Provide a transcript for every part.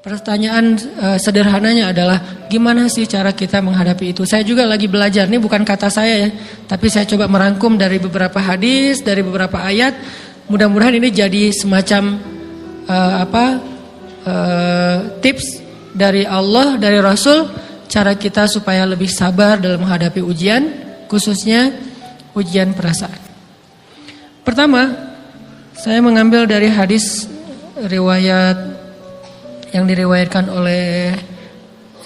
Pertanyaan sederhananya adalah gimana sih cara kita menghadapi itu? Saya juga lagi belajar, ini bukan kata saya ya, tapi saya coba merangkum dari beberapa hadis, dari beberapa ayat. Mudah-mudahan ini jadi semacam tips dari Allah, dari Rasul, cara kita supaya lebih sabar dalam menghadapi ujian, khususnya ujian perasaan. Pertama, saya mengambil dari hadis riwayat yang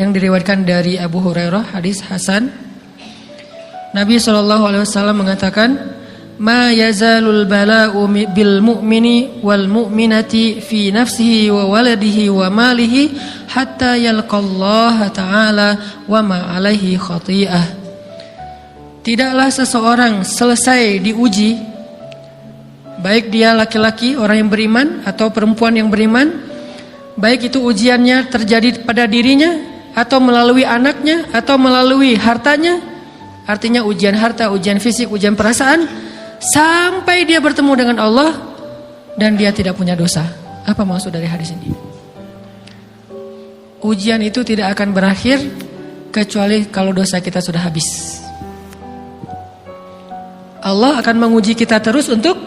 diriwayatkan dari Abu Hurairah, hadis Hasan. Nabi SAW mengatakan, "Ma yazalul bala'u bil mu'mini wal mu'minati fi nafsihi wa waladihi wa malihi hatta yalqallaha ta'ala wa ma 'alaihi khati'ah." Tidaklah seseorang selesai diuji, baik dia laki-laki orang yang beriman atau perempuan yang beriman, baik itu ujiannya terjadi pada dirinya atau melalui anaknya atau melalui hartanya, artinya ujian harta, ujian fisik, ujian perasaan, sampai dia bertemu dengan Allah dan dia tidak punya dosa. Apa maksud dari hadis ini? Ujian itu tidak akan berakhir kecuali kalau dosa kita sudah habis. Allah akan menguji kita terus untuk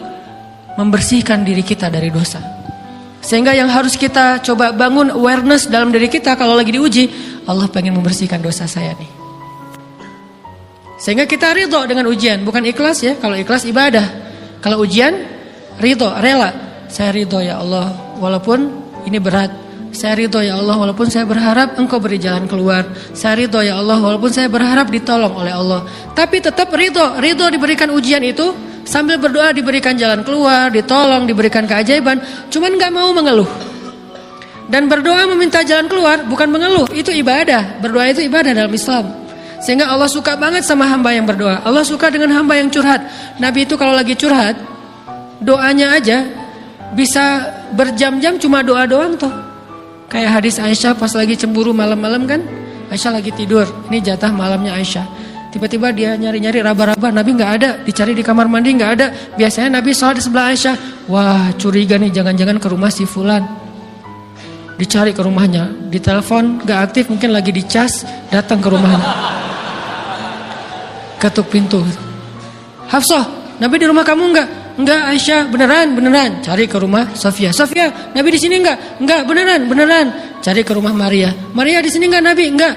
membersihkan diri kita dari dosa. Sehingga yang harus kita coba bangun awareness dalam diri kita kalau lagi diuji, Allah pengen membersihkan dosa saya nih. Sehingga kita ridho dengan ujian, bukan ikhlas ya. Kalau ikhlas ibadah, kalau ujian ridho, rela. Saya ridho ya Allah, walaupun ini berat. Saya ridho ya Allah, walaupun saya berharap Engkau beri jalan keluar. Saya ridho ya Allah, walaupun saya berharap ditolong oleh Allah. Tapi tetap ridho diberikan ujian itu. Sambil berdoa diberikan jalan keluar, ditolong, diberikan keajaiban, cuman gak mau mengeluh. Dan berdoa meminta jalan keluar bukan mengeluh, itu ibadah. Berdoa itu ibadah dalam Islam. Sehingga Allah suka banget sama hamba yang berdoa. Allah suka dengan hamba yang curhat. Nabi itu kalau lagi curhat, doanya aja bisa berjam-jam cuma doa doang tuh. Kayak hadis Aisyah pas lagi cemburu malam-malam kan, Aisyah lagi tidur, ini jatah malamnya Aisyah. Tiba-tiba dia nyari-nyari raba-raba, Nabi gak ada, dicari di kamar mandi gak ada. Biasanya Nabi sholat di sebelah Aisyah. Wah, curiga nih, jangan-jangan ke rumah si fulan. Dicari ke rumahnya, ditelepon gak aktif, mungkin lagi dicas, datang ke rumahnya. Ketuk pintu. Hafsah, Nabi di rumah kamu enggak? Enggak Aisyah, beneran. Cari ke rumah Sofia. Sofia, Nabi di sini enggak? Enggak, beneran. Cari ke rumah Maria. Maria di sini enggak Nabi? Enggak.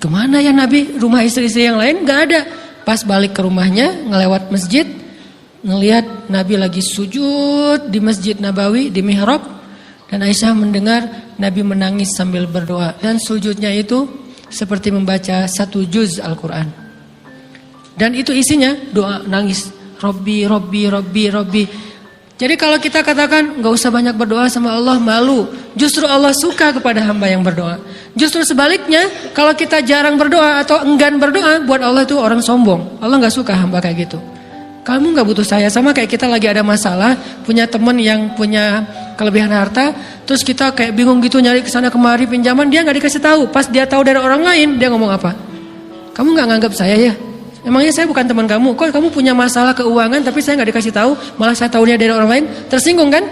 Kemana ya Nabi? Rumah istri-istri yang lain gak ada. Pas balik ke rumahnya, ngelewat masjid, ngelihat Nabi lagi sujud di Masjid Nabawi, di mihrab. Dan Aisyah mendengar Nabi menangis sambil berdoa. Dan sujudnya itu seperti membaca 1 juz Al-Quran. Dan itu isinya doa nangis. Robbi. Jadi kalau kita katakan gak usah banyak berdoa sama Allah, malu. Justru Allah suka kepada hamba yang berdoa. Justru sebaliknya, kalau kita jarang berdoa atau enggan berdoa, buat Allah itu orang sombong. Allah gak suka hamba kayak gitu. Kamu gak butuh saya, sama kayak kita lagi ada masalah, punya teman yang punya kelebihan harta, terus kita kayak bingung gitu nyari kesana kemari pinjaman, dia gak dikasih tahu. Pas dia tahu dari orang lain, dia ngomong apa? Kamu gak nganggap saya ya? Emangnya saya bukan teman kamu? Kok kamu punya masalah keuangan tapi saya gak dikasih tahu, malah saya tahunya dari orang lain? Tersinggung kan?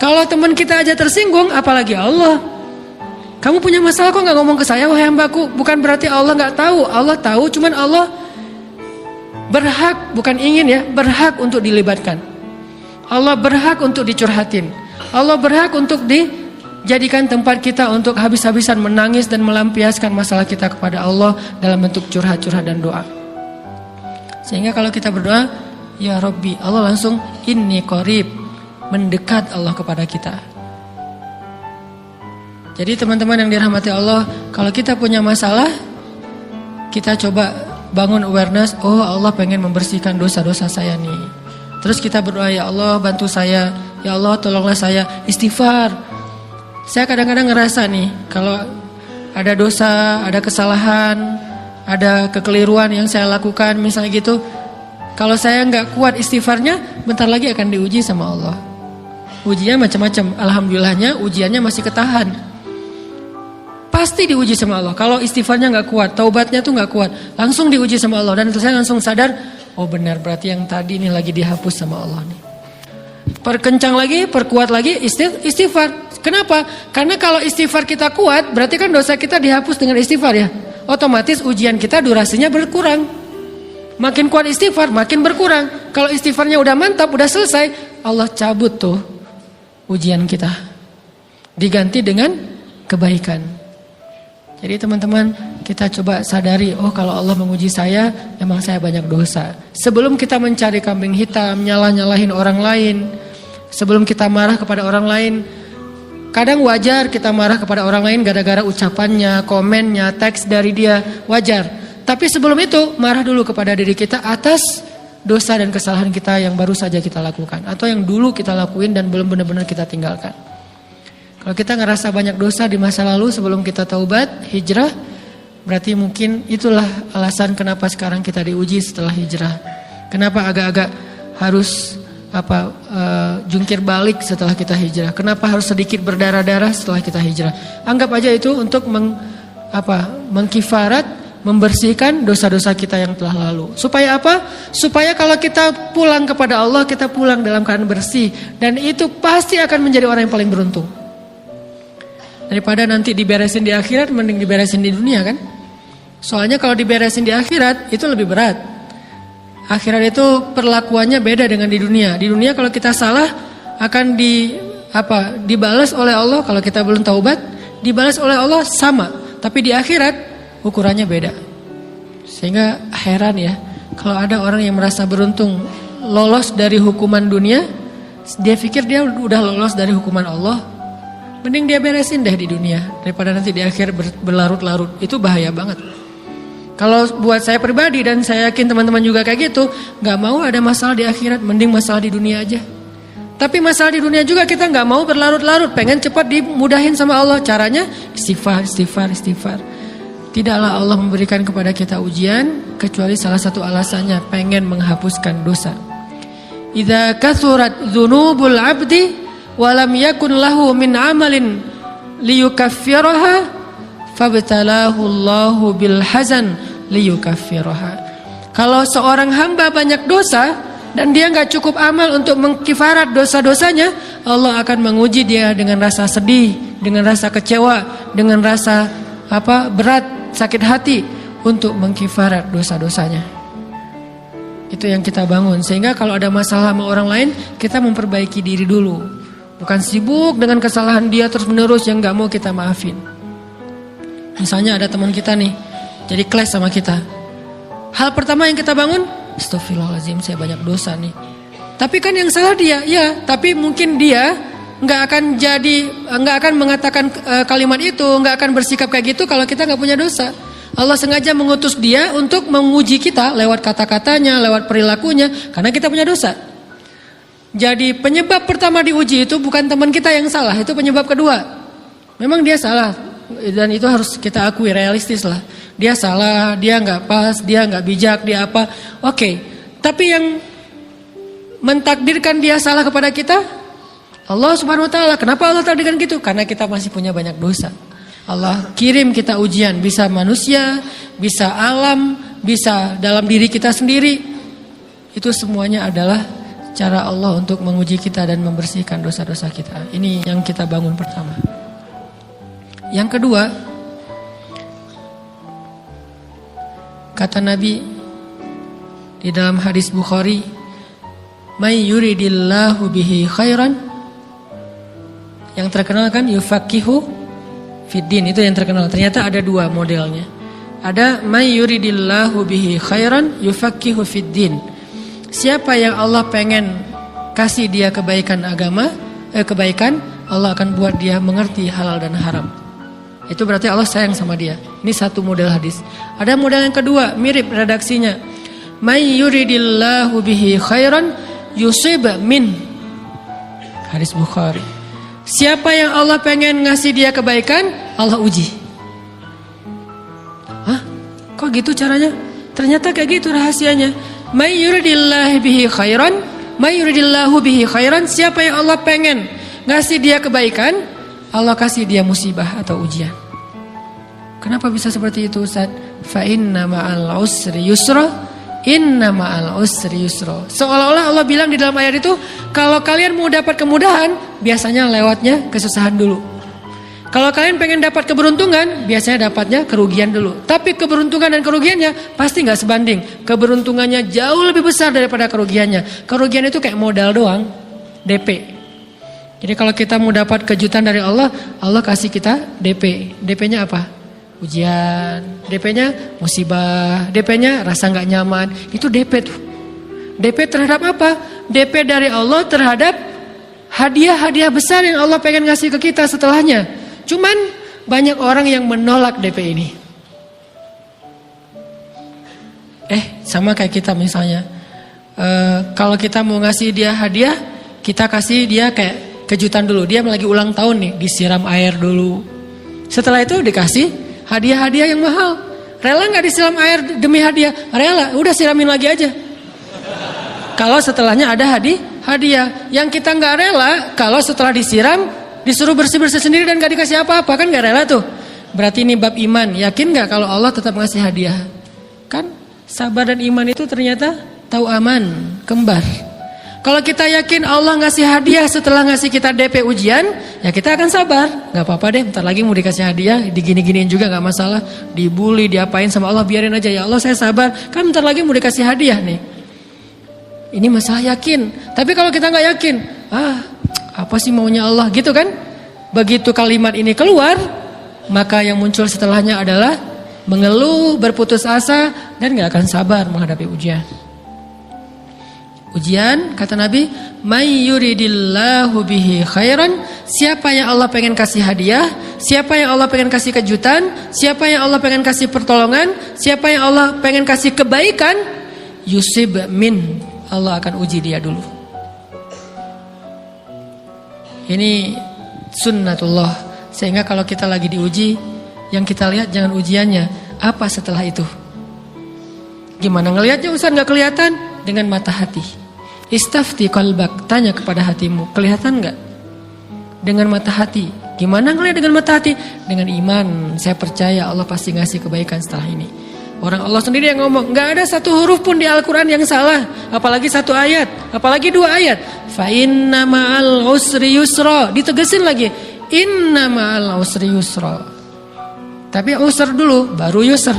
Kalau teman kita aja tersinggung, apalagi Allah. Kamu punya masalah kok gak ngomong ke saya, wahai hambaku? Bukan berarti Allah gak tahu. Allah tahu, cuman Allah berhak, bukan ingin ya, berhak untuk dilibatkan. Allah berhak untuk dicurhatin. Allah berhak untuk dijadikan tempat kita untuk habis-habisan menangis dan melampiaskan masalah kita kepada Allah dalam bentuk curhat-curhat dan doa. Sehingga kalau kita berdoa, ya Rabbi, Allah langsung inni qarib, mendekat Allah kepada kita. Jadi teman-teman yang dirahmati Allah, kalau kita punya masalah, kita coba bangun awareness, oh Allah pengen membersihkan dosa-dosa saya nih. Terus kita berdoa, ya Allah bantu saya, ya Allah tolonglah saya, istighfar. Saya kadang-kadang ngerasa nih, kalau ada dosa, ada kesalahan, ada kekeliruan yang saya lakukan misalnya gitu, kalau saya nggak kuat istighfarnya, bentar lagi akan diuji sama Allah. Ujinya macam-macam, alhamdulillahnya ujiannya masih ketahan. Pasti diuji sama Allah. Kalau istighfarnya gak kuat, taubatnya tuh gak kuat, langsung diuji sama Allah. Dan saya langsung sadar, oh benar berarti yang tadi ini lagi dihapus sama Allah nih. Perkencang lagi, perkuat lagi, istighfar. Kenapa? Karena kalau istighfar kita kuat, berarti kan dosa kita dihapus dengan istighfar ya. Otomatis ujian kita durasinya berkurang. Makin kuat istighfar, makin berkurang. Kalau istighfarnya udah mantap, udah selesai, Allah cabut tuh ujian kita. Diganti dengan kebaikan. Jadi teman-teman, kita coba sadari, oh kalau Allah menguji saya, memang saya banyak dosa. Sebelum kita mencari kambing hitam, nyalah-nyalahin orang lain, sebelum kita marah kepada orang lain, kadang wajar kita marah kepada orang lain gara-gara ucapannya, komennya, teks dari dia, wajar. Tapi sebelum itu, marah dulu kepada diri kita atas dosa dan kesalahan kita yang baru saja kita lakukan. Atau yang dulu kita lakuin dan belum benar-benar kita tinggalkan. Kalau kita ngerasa banyak dosa di masa lalu sebelum kita taubat, hijrah, berarti mungkin itulah alasan kenapa sekarang kita diuji setelah hijrah. Kenapa agak-agak harus jungkir balik setelah kita hijrah. Kenapa harus sedikit berdarah-darah setelah kita hijrah. Anggap aja itu untuk mengkifarat, membersihkan dosa-dosa kita yang telah lalu. Supaya apa? Supaya kalau kita pulang kepada Allah, kita pulang dalam keadaan bersih. Dan itu pasti akan menjadi orang yang paling beruntung. Daripada nanti diberesin di akhirat, mending diberesin di dunia kan? Soalnya kalau diberesin di akhirat, itu lebih berat. Akhirat itu perlakuannya beda dengan di dunia. Di dunia kalau kita salah akan dibalas oleh Allah. Kalau kita belum taubat, dibalas oleh Allah sama. Tapi di akhirat ukurannya beda. Sehingga heran ya, kalau ada orang yang merasa beruntung lolos dari hukuman dunia, dia pikir dia udah lolos dari hukuman Allah. Mending dia beresin deh di dunia daripada nanti di akhir berlarut-larut. Itu bahaya banget. Kalau buat saya pribadi dan saya yakin teman-teman juga kayak gitu, gak mau ada masalah di akhirat, mending masalah di dunia aja. Tapi masalah di dunia juga kita gak mau berlarut-larut, pengen cepat dimudahin sama Allah. Caranya istighfar. Tidaklah Allah memberikan kepada kita ujian kecuali salah satu alasannya pengen menghapuskan dosa. Idza kathurat dzunubul 'abdi wa lam yakun lahu min 'amalin liyukaffiraha fabtalahu Allahu bil hazan liyukaffiraha. Kalau seorang hamba banyak dosa dan dia enggak cukup amal untuk mengkifarat dosa-dosanya, Allah akan menguji dia dengan rasa sedih, dengan rasa kecewa, dengan rasa berat, sakit hati untuk mengkifarat dosa-dosanya. Itu yang kita bangun. Sehingga kalau ada masalah sama orang lain, kita memperbaiki diri dulu. Bukan sibuk dengan kesalahan dia terus-menerus yang gak mau kita maafin. Misalnya ada teman kita nih, jadi clash sama kita. Hal pertama yang kita bangun, astagfirullahaladzim, saya banyak dosa nih. Tapi kan yang salah dia, ya. Tapi mungkin dia nggak akan mengatakan kalimat itu, nggak akan bersikap kayak gitu kalau kita nggak punya dosa. Allah sengaja mengutus dia untuk menguji kita lewat kata-katanya, lewat perilakunya, karena kita punya dosa. Jadi penyebab pertama diuji itu bukan teman kita yang salah, itu penyebab kedua. Memang dia salah dan itu harus kita akui, realistis lah. Dia salah, dia nggak pas, dia nggak bijak, dia apa? Oke. Tapi yang mentakdirkan dia salah kepada kita Allah Subhanahu wa taala. Kenapa Allah takdirkan gitu? Karena kita masih punya banyak dosa. Allah kirim kita ujian, bisa manusia, bisa alam, bisa dalam diri kita sendiri. Itu semuanya adalah cara Allah untuk menguji kita dan membersihkan dosa-dosa kita. Ini yang kita bangun pertama. Yang kedua, kata Nabi di dalam hadis Bukhari, "May yuridillahu bihi khairan." Yang terkenal kan yufaqihu fiddin, itu yang terkenal. Ternyata ada dua modelnya. Ada may yuridillahu bihi khairan yufaqihu fiddin. Siapa yang Allah pengen kasih dia kebaikan kebaikan, Allah akan buat dia mengerti halal dan haram. Itu berarti Allah sayang sama dia. Ini satu model hadis. Ada model yang kedua, mirip redaksinya. May yuridillahu bihi khairan yusib min. Hadis Bukhari. Siapa yang Allah pengen ngasih dia kebaikan, Allah uji. Hah? Kok gitu caranya? Ternyata kayak gitu rahasianya. May yuridillahu bihi khairan, siapa yang Allah pengen ngasih dia kebaikan, Allah kasih dia musibah atau ujian. Kenapa bisa seperti itu, Ustaz? Fa inna ma'al usri yusra, Inna ma'al usri yusra. Seolah-olah Allah bilang di dalam ayat itu, kalau kalian mau dapat kemudahan, biasanya lewatnya kesusahan dulu. Kalau kalian pengen dapat keberuntungan, biasanya dapatnya kerugian dulu. Tapi keberuntungan dan kerugiannya pasti nggak sebanding. Keberuntungannya jauh lebih besar daripada kerugiannya. Kerugian itu kayak modal doang, DP. Jadi kalau kita mau dapat kejutan dari Allah, Allah kasih kita DP. DP-nya apa? Ujian. DP-nya musibah. DP-nya rasa nggak nyaman. Itu DP tuh. DP terhadap apa? DP dari Allah terhadap hadiah-hadiah besar yang Allah pengen ngasih ke kita setelahnya. Cuman banyak orang yang menolak DP ini. Sama kayak kita misalnya. Kalau kita mau ngasih dia hadiah, kita kasih dia kayak kejutan dulu. Dia lagi ulang tahun nih, disiram air dulu. Setelah itu dikasih hadiah-hadiah yang mahal. Rela gak disiram air demi hadiah? Rela, udah siramin lagi aja. Kalau setelahnya ada hadiah. Yang kita gak rela, kalau setelah disiram disuruh bersih-bersih sendiri dan gak dikasih apa-apa, kan gak rela tuh. Berarti ini bab iman. Yakin gak kalau Allah tetap ngasih hadiah? Kan sabar dan iman itu ternyata tahu aman, kembar. Kalau kita yakin Allah ngasih hadiah setelah ngasih kita DP ujian, ya kita akan sabar. Gak apa-apa deh, bentar lagi mau dikasih hadiah, digini-giniin juga gak masalah. Dibully, diapain sama Allah, biarin aja. Ya Allah saya sabar, kan bentar lagi mau dikasih hadiah nih. Ini masalah yakin. Tapi kalau kita gak yakin, apa sih maunya Allah gitu kan? Begitu kalimat ini keluar, maka yang muncul setelahnya adalah mengeluh, berputus asa, dan gak akan sabar menghadapi ujian. Ujian, kata Nabi, may yuridillahu bihi khairan, siapa yang Allah pengen kasih hadiah, siapa yang Allah pengen kasih kejutan, siapa yang Allah pengen kasih pertolongan, siapa yang Allah pengen kasih kebaikan, yusib min, Allah akan uji dia dulu. Ini sunnatullah. Sehingga kalau kita lagi diuji, yang kita lihat jangan ujiannya, apa setelah itu. Gimana ngelihatnya Ustaz, gak kelihatan? Dengan mata hati. Istafti qalbak, tanya kepada hatimu, kelihatan enggak? Dengan mata hati. Gimana ngelihat dengan mata hati? Dengan iman, saya percaya Allah pasti ngasih kebaikan setelah ini. Orang Allah sendiri yang ngomong, enggak ada satu huruf pun di Al-Quran yang salah. Apalagi satu ayat, apalagi dua ayat. Fa inna ma'al usri yusra. Ditegesin lagi, inna ma'al usri yusra. Tapi usr dulu, baru yusr.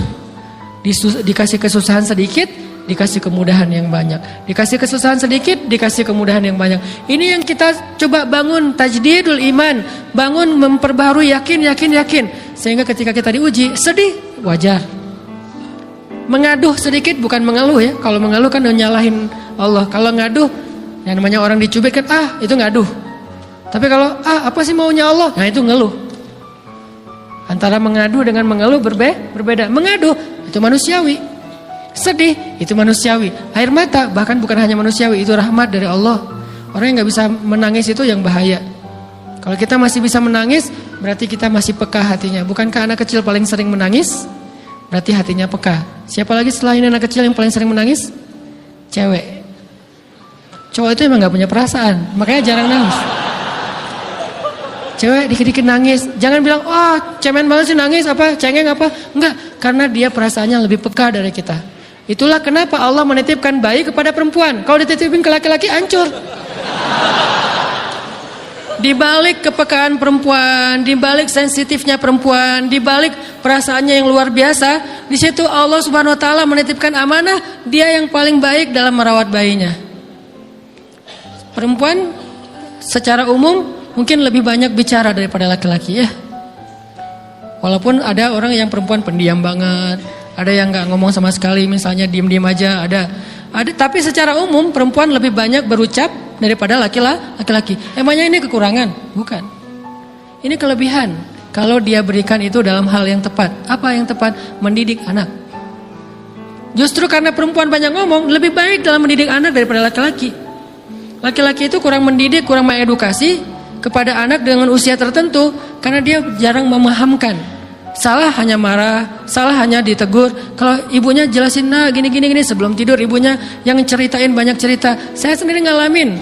Dikasih kesusahan sedikit, dikasih kemudahan yang banyak. Dikasih kesusahan sedikit, dikasih kemudahan yang banyak. Ini yang kita coba bangun, tajdidul iman. Bangun memperbaharui yakin. Sehingga ketika kita diuji, sedih, wajar. Mengaduh sedikit, bukan mengeluh ya. Kalau mengeluh kan nyalahin Allah. Kalau ngaduh, yang namanya orang dicubit kan, itu ngaduh. Tapi kalau, apa sih maunya Allah? Nah itu ngeluh. Antara mengadu dengan mengeluh berbeda. Mengaduh, itu manusiawi. Sedih, itu manusiawi. Air mata, bahkan bukan hanya manusiawi, itu rahmat dari Allah. Orang yang gak bisa menangis itu yang bahaya. Kalau kita masih bisa menangis, berarti kita masih peka hatinya. Bukankah anak kecil paling sering menangis? Berarti hatinya peka. Siapa lagi selain anak kecil yang paling sering menangis? Cewek. Cowok itu emang gak punya perasaan, makanya jarang nangis. Cewek dikit-dikit nangis. Jangan bilang, cemen banget sih nangis, cengeng apa. Enggak, karena dia perasaannya lebih peka dari kita. Itulah kenapa Allah menitipkan bayi kepada perempuan. Kalau dititipin ke laki-laki, hancur. Di balik kepekaan perempuan, di balik sensitifnya perempuan, di balik perasaannya yang luar biasa, di situ Allah Subhanahu wa taala menitipkan amanah, dia yang paling baik dalam merawat bayinya. Perempuan secara umum mungkin lebih banyak bicara daripada laki-laki ya. Walaupun ada orang yang perempuan pendiam banget, ada yang nggak ngomong sama sekali, misalnya diem-diem aja, ada. Tapi secara umum perempuan lebih banyak berucap daripada laki-laki. Emangnya ini kekurangan? Bukan. Ini kelebihan. Kalau dia berikan itu dalam hal yang tepat. Apa yang tepat? Mendidik anak. Justru karena perempuan banyak ngomong, lebih baik dalam mendidik anak daripada laki-laki. Laki-laki itu kurang mendidik, kurang mengedukasi kepada anak dengan usia tertentu karena dia jarang memahamkan. Salah hanya marah, salah hanya ditegur. Kalau ibunya jelasin, gini sebelum tidur ibunya yang ceritain banyak cerita. Saya sendiri ngalamin.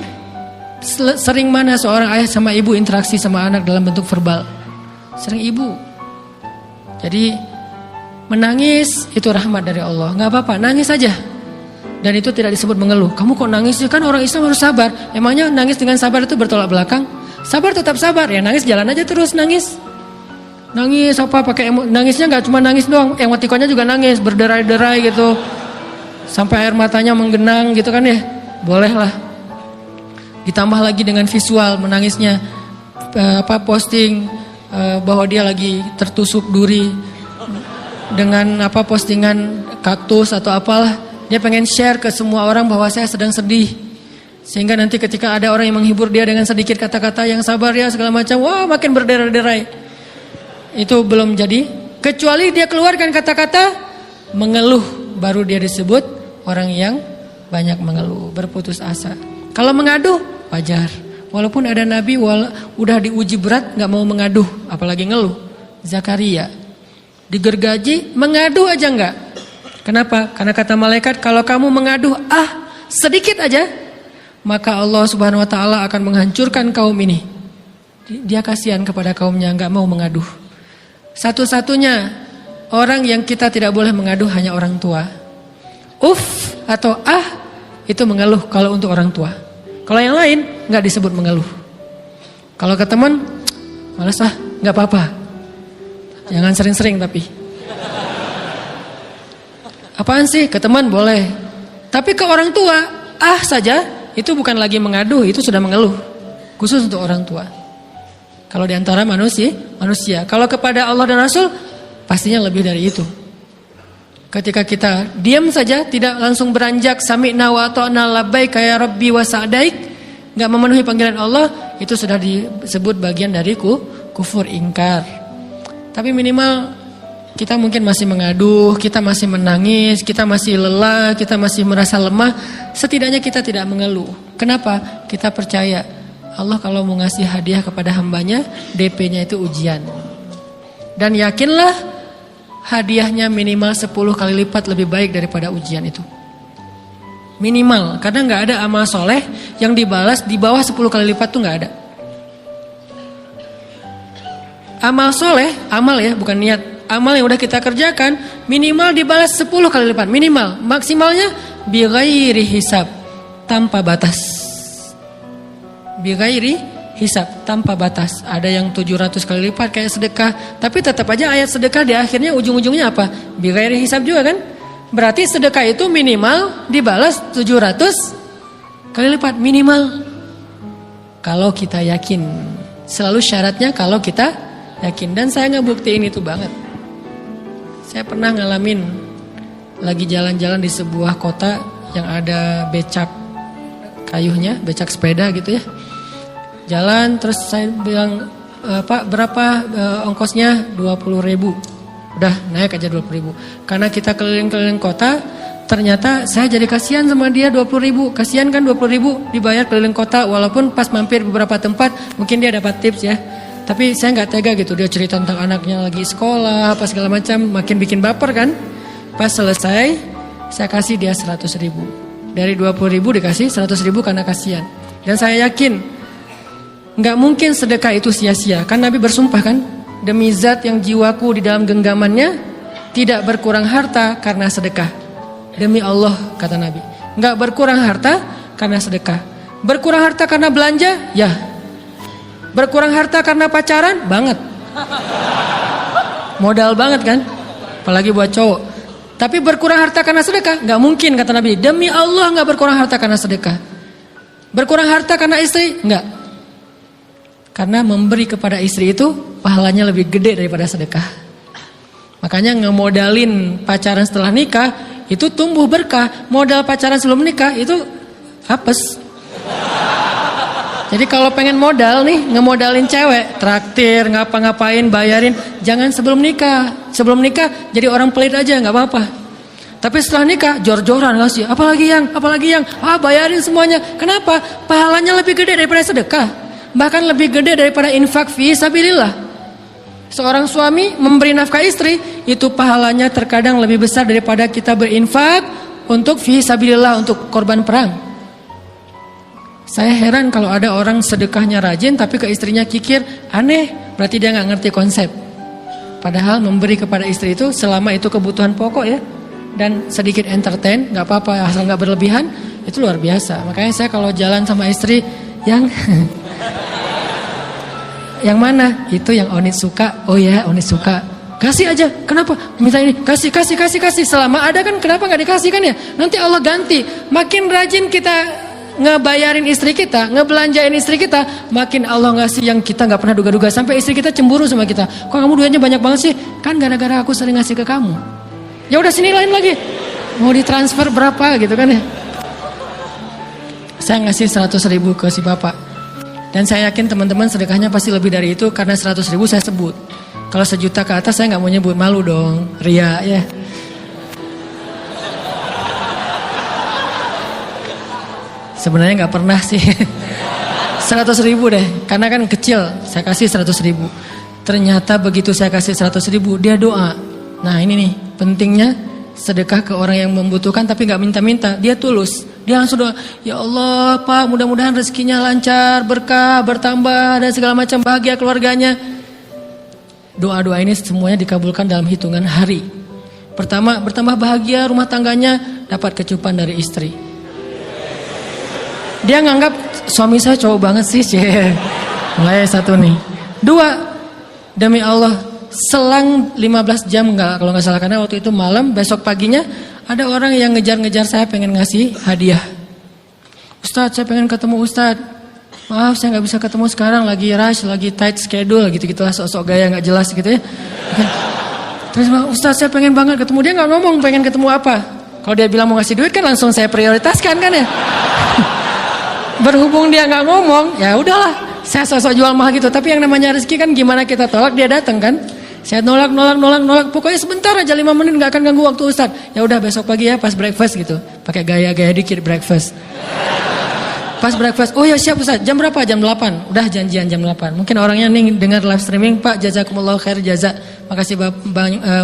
Sering mana seorang ayah sama ibu interaksi sama anak dalam bentuk verbal. Sering ibu. Jadi menangis itu rahmat dari Allah. Gak apa-apa, nangis aja. Dan itu tidak disebut mengeluh. Kamu kok nangis sih? Kan orang Islam harus sabar. Emangnya nangis dengan sabar itu bertolak belakang? Sabar tetap sabar. Ya nangis jalan aja terus nangis. Nangis apa pakai nangisnya nggak cuma nangis doang. Emotikonnya juga nangis, berderai-derai gitu. Sampai air matanya menggenang gitu kan ya. Boleh lah. Ditambah lagi dengan visual menangisnya. Posting bahwa dia lagi tertusuk duri dengan postingan kaktus atau apalah. Dia pengen share ke semua orang bahwa saya sedang sedih. Sehingga nanti ketika ada orang yang menghibur dia dengan sedikit kata-kata yang sabar ya segala macam, wah makin berderai-derai. Itu belum jadi. Kecuali dia keluarkan kata-kata mengeluh, baru dia disebut orang yang banyak mengeluh, berputus asa. Kalau mengaduh wajar. Walaupun ada nabi udah diuji berat nggak mau mengaduh, apalagi ngeluh. Zakaria digergaji mengadu aja nggak. Kenapa? Karena kata malaikat kalau kamu mengaduh sedikit aja, maka Allah Subhanahu Wa Taala akan menghancurkan kaum ini. Dia kasihan kepada kaumnya, nggak mau mengaduh. Satu-satunya orang yang kita tidak boleh mengaduh hanya orang tua. Atau itu mengeluh kalau untuk orang tua. Kalau yang lain nggak disebut mengeluh. Kalau ke teman, malas nggak apa-apa. Jangan sering-sering tapi. Apaan sih? Ke teman boleh. Tapi ke orang tua, saja itu bukan lagi mengaduh, itu sudah mengeluh. Khusus untuk orang tua. Kalau di antara manusia. Kalau kepada Allah dan Rasul, pastinya lebih dari itu. Ketika kita diam saja, tidak langsung beranjak sami'na wa ata'na labbaik ya rabbi wa sa'daik, enggak memenuhi panggilan Allah, itu sudah disebut bagian dari kufur ingkar. Tapi minimal kita mungkin masih mengaduh, kita masih menangis, kita masih lelah, kita masih merasa lemah. Setidaknya kita tidak mengeluh. Kenapa? Kita percaya Allah kalau mau ngasih hadiah kepada hambanya, DP-nya itu ujian. Dan yakinlah hadiahnya minimal 10 kali lipat lebih baik daripada ujian itu. Minimal, karena nggak ada amal soleh yang dibalas di bawah 10 kali lipat tuh nggak ada. Amal soleh, amal ya bukan niat. Amal yang udah kita kerjakan minimal dibalas 10 kali lipat, minimal. Maksimalnya bighairi hisab, tanpa batas. Bighairi hisab, tanpa batas. Ada yang 700 kali lipat kayak sedekah, tapi tetap aja ayat sedekah di akhirnya ujung-ujungnya apa? Bighairi hisab juga kan? Berarti sedekah itu minimal dibalas 700 kali lipat, minimal. Kalau kita yakin. Selalu syaratnya kalau kita yakin. Dan saya ngebuktiin itu banget. Saya pernah ngalamin lagi jalan-jalan di sebuah kota yang ada becak kayuhnya, becak sepeda gitu ya. Jalan terus saya bilang, Pak berapa ongkosnya? 20.000. Udah naik aja 20.000. Karena kita keliling-keliling kota, ternyata saya jadi kasihan sama dia 20.000. Kasihan kan 20.000 dibayar keliling kota, walaupun pas mampir beberapa tempat mungkin dia dapat tips ya. Tapi saya nggak tega gitu, dia cerita tentang anaknya lagi sekolah, apa segala macam, makin bikin baper kan. Pas selesai, saya kasih dia 100.000. Dari 20.000 dikasih 100.000 karena kasihan. Dan saya yakin, nggak mungkin sedekah itu sia-sia. Kan Nabi bersumpah kan, demi zat yang jiwaku di dalam genggamannya, tidak berkurang harta karena sedekah. Demi Allah, kata Nabi, nggak berkurang harta karena sedekah. Berkurang harta karena belanja, ya. Berkurang harta karena pacaran? Banget. Modal banget kan? Apalagi buat cowok. Tapi berkurang harta karena sedekah? Gak mungkin, kata Nabi. Demi Allah gak berkurang harta karena sedekah. Berkurang harta karena istri? Enggak. Karena memberi kepada istri itu pahalanya lebih gede daripada sedekah. Makanya ngemodalin pacaran setelah nikah itu tumbuh berkah. Modal pacaran sebelum nikah itu apes. Jadi kalau pengen modal nih, ngemodalin cewek, traktir, ngapa-ngapain, bayarin, jangan sebelum nikah. Sebelum nikah jadi orang pelit aja, nggak apa-apa. Tapi setelah nikah, jor-joran ngasih, apalagi yang, bayarin semuanya. Kenapa? Pahalanya lebih gede daripada sedekah. Bahkan lebih gede daripada infak fi sabilillah. Seorang suami memberi nafkah istri, itu pahalanya terkadang lebih besar daripada kita berinfak untuk fi sabilillah, untuk korban perang. Saya heran kalau ada orang sedekahnya rajin tapi ke istrinya kikir, aneh, berarti dia nggak ngerti konsep. Padahal memberi kepada istri itu selama itu kebutuhan pokok ya, dan sedikit entertain, nggak apa-apa asal nggak berlebihan, itu luar biasa. Makanya saya kalau jalan sama istri yang yang mana? Itu yang Onit suka. Oh ya, Onit suka. Kasih aja. Kenapa? Minta ini. Kasih. Selama ada kan kenapa nggak dikasih kan ya? Nanti Allah ganti. Makin rajin kita ngebayarin istri kita, ngebelanjain istri kita, makin Allah ngasih yang kita nggak pernah duga-duga. Sampai istri kita cemburu sama kita. Kok kamu duitnya banyak banget sih? Kan gara-gara aku sering ngasih ke kamu. Ya udah sini lain lagi. Mau ditransfer berapa gitu kan ya? Saya ngasih 100.000 ke si bapak. Dan saya yakin teman-teman sedekahnya pasti lebih dari itu karena 100.000 saya sebut. Kalau 1 juta ke atas saya nggak mau nyebut, malu dong, ria ya. Sebenarnya nggak pernah sih. 100.000 deh, karena kan kecil, saya kasih 100.000. Ternyata begitu saya kasih 100.000, dia doa. Nah ini nih pentingnya sedekah ke orang yang membutuhkan tapi nggak minta-minta, dia tulus. Dia langsung doa, ya Allah Pak, mudah-mudahan rezekinya lancar, berkah, bertambah dan segala macam, bahagia keluarganya. Doa-doa ini semuanya dikabulkan dalam hitungan hari. Pertama, bertambah bahagia rumah tangganya, dapat kecupan dari istri. Dia nganggap suami saya cowok banget sih, mulai satu nih. 2, demi Allah, selang 15 jam kalau nggak salah, karena waktu itu malam, besok paginya ada orang yang ngejar-ngejar saya pengen ngasih hadiah. Ustadz, saya pengen ketemu Ustadz. Maaf, saya nggak bisa ketemu sekarang, lagi rush, lagi tight schedule, gitu-gitulah, sok-sok gaya nggak jelas gitu ya. Terus Ustadz, saya pengen banget ketemu. Dia nggak ngomong pengen ketemu apa. Kalau dia bilang mau ngasih duit kan langsung saya prioritaskan kan ya. Berhubung dia nggak ngomong, ya udahlah, saya sok-sok jual mahal gitu. Tapi yang namanya rezeki kan gimana kita tolak, dia datang kan. Saya nolak. Pokoknya sebentar aja 5 menit nggak akan ganggu waktu Ustaz. Ya udah besok pagi ya pas breakfast gitu. Pakai gaya-gaya dikit breakfast. Pas breakfast, oh ya siap Ustaz. Jam berapa? Jam 8. Udah janjian jam 8. Mungkin orangnya nih dengar live streaming, Pak jazakumullah khair jaza. Makasih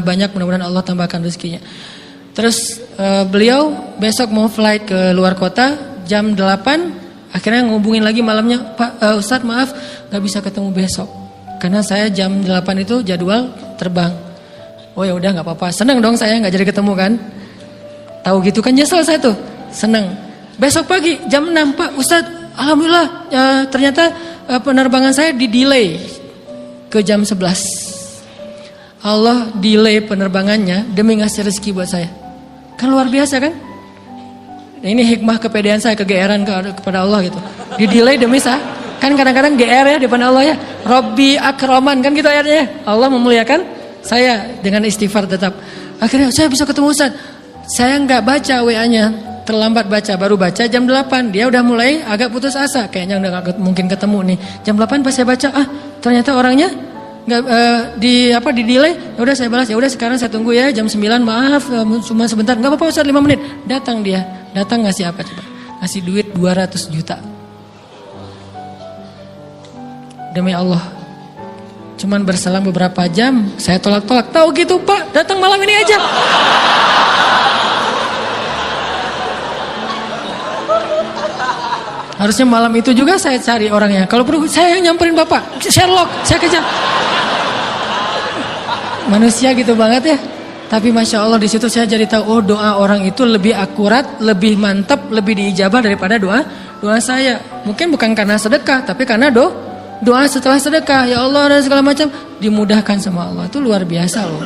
banyak, mudah-mudahan Allah tambahkan rezekinya. Terus beliau besok mau flight ke luar kota jam 8. Akhirnya ngubungin lagi malamnya, Pak Ustaz maaf nggak bisa ketemu besok. Karena saya jam 8 itu jadwal terbang. Oh ya udah nggak apa-apa. Seneng dong saya nggak jadi ketemu kan. Tahu gitu kan nyesel saya tuh. Seneng. Besok pagi jam 6 Pak Ustadz. Alhamdulillah ternyata penerbangan saya di delay ke jam 11. Allah delay penerbangannya demi ngasih rezeki buat saya. Kan luar biasa kan. Ini hikmah kepedean saya, kegeeran kepada Allah gitu. Di delay demi saya. Kan kadang-kadang GR ya di depan Allah ya. Robbi akraman kan gitu ayatnya. Allah memuliakan saya dengan istighfar tetap. Akhirnya saya bisa ketemu Ustaz. Saya nggak baca WA-nya, terlambat baca, baru baca jam 8. Dia udah mulai agak putus asa, kayaknya udah gak mungkin ketemu nih. Jam 8 pas saya baca, ternyata orangnya nggak di delay. Ya udah saya balas, ya udah sekarang saya tunggu ya jam 9. Maaf cuma sebentar. Nggak apa-apa Ustaz, 5 menit. Datang dia. Datang ngasih apa coba? Ngasih duit 200 juta. Demi Allah, cuman berselang beberapa jam saya tolak-tolak. Tahu gitu Pak, datang malam ini aja. Harusnya malam itu juga saya cari orangnya. Kalau perlu saya yang nyamperin Bapak, Sherlock, saya kejar. Manusia gitu banget ya. Tapi Masya Allah di situ saya jadi tahu, oh doa orang itu lebih akurat, lebih mantap, lebih diijabah daripada doa saya. Mungkin bukan karena sedekah, tapi karena doa setelah sedekah, ya Allah dan segala macam dimudahkan sama Allah. Itu luar biasa loh.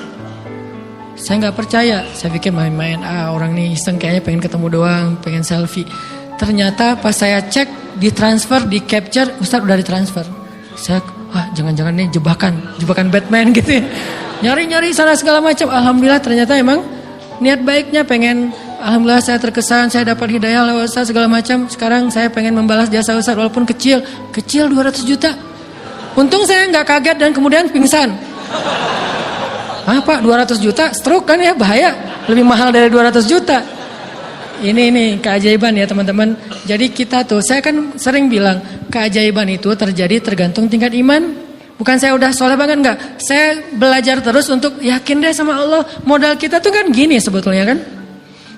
Saya nggak percaya, saya pikir main-main. Orang nih iseng kayaknya pengen ketemu doang, pengen selfie. Ternyata pas saya cek, ditransfer, di capture, Ustaz udah ditransfer. Saya, jangan-jangan nih jebakan Batman gitu ya. Nyari-nyari sana segala macam. Alhamdulillah ternyata emang niat baiknya pengen. Alhamdulillah saya terkesan, saya dapat hidayah lewat Ustaz segala macam. Sekarang saya pengen membalas jasa Ustaz walaupun kecil 200 juta. Untung saya nggak kaget dan kemudian pingsan. Pak 200 juta stroke kan ya, bahaya. Lebih mahal dari 200 juta. Ini keajaiban ya teman-teman. Jadi kita tuh, saya kan sering bilang keajaiban itu terjadi tergantung tingkat iman. Bukan saya udah soleh banget, enggak. Saya belajar terus untuk yakin deh sama Allah. Modal kita tuh kan gini sebetulnya kan.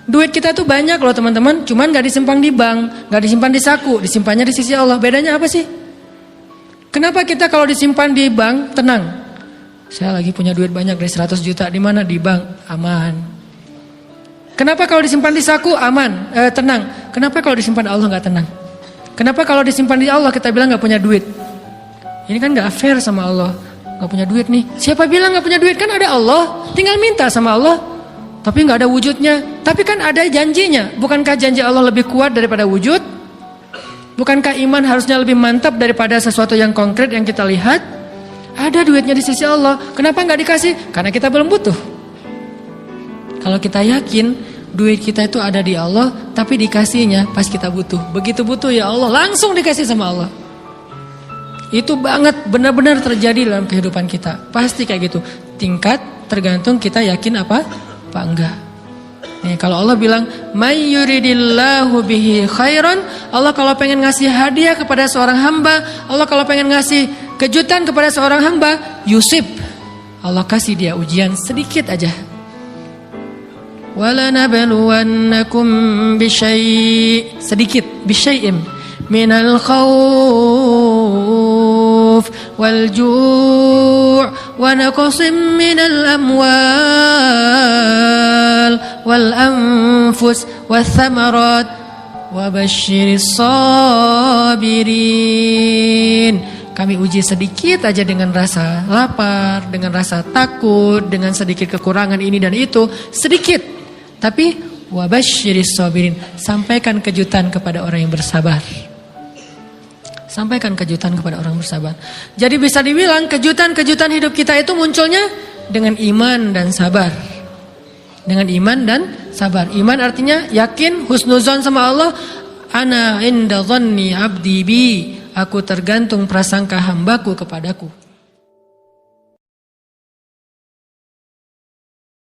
Duit kita tuh banyak loh teman-teman, cuman gak disimpan di bank, gak disimpan di saku, disimpannya di sisi Allah. Bedanya apa sih? Kenapa kita kalau disimpan di bank tenang? Saya lagi punya duit banyak dari 100 juta, di mana? Di bank, aman. Kenapa kalau disimpan di saku aman, tenang? Kenapa kalau disimpan Allah nggak tenang? Kenapa kalau disimpan di Allah kita bilang nggak punya duit? Ini kan nggak fair sama Allah. Nggak punya duit nih. Siapa bilang nggak punya duit? Kan ada Allah. Tinggal minta sama Allah. Tapi nggak ada wujudnya. Tapi kan ada janjinya. Bukankah janji Allah lebih kuat daripada wujud? Bukankah iman harusnya lebih mantap daripada sesuatu yang konkret yang kita lihat? Ada duitnya di sisi Allah. Kenapa nggak dikasih? Karena kita belum butuh. Kalau kita yakin duit kita itu ada di Allah, tapi dikasihnya pas kita butuh. Begitu butuh ya Allah, langsung dikasih sama Allah. Itu banget benar-benar terjadi dalam kehidupan kita. Pasti kayak gitu. Tingkat tergantung kita yakin apa enggak. Nih, kalau Allah bilang may yuridillahu bihi khairan, Allah kalau pengen ngasih hadiah kepada seorang hamba, Allah kalau pengen ngasih kejutan kepada seorang hamba, yusib. Allah kasih dia ujian sedikit aja. وَلَنَبْلُوَنَّكُمْ بِشَيْءٍ sedikit بِشَيْءٍ مِنَ الْخَوْفِ وَالْجُوعِ وَنَقْصٍ مِنَ الْأَمْوَالِ وَالْأَنْفُسِ وَالثَّمَرَاتِ وَبَشِّرِ الصَّابِرِينَ. Kami uji sedikit aja dengan rasa lapar, dengan rasa takut, dengan sedikit kekurangan ini dan itu, sedikit. Tapi wabasyiris sabirin, sampaikan kejutan kepada orang yang bersabar. Sampaikan kejutan kepada orang bersabar. Jadi bisa dibilang kejutan-kejutan hidup kita itu munculnya dengan iman dan sabar. Dengan iman dan sabar. Iman artinya yakin, husnuzon sama Allah. Ana inda dhanni abdi bi. Aku tergantung prasangka hambaku kepadaku.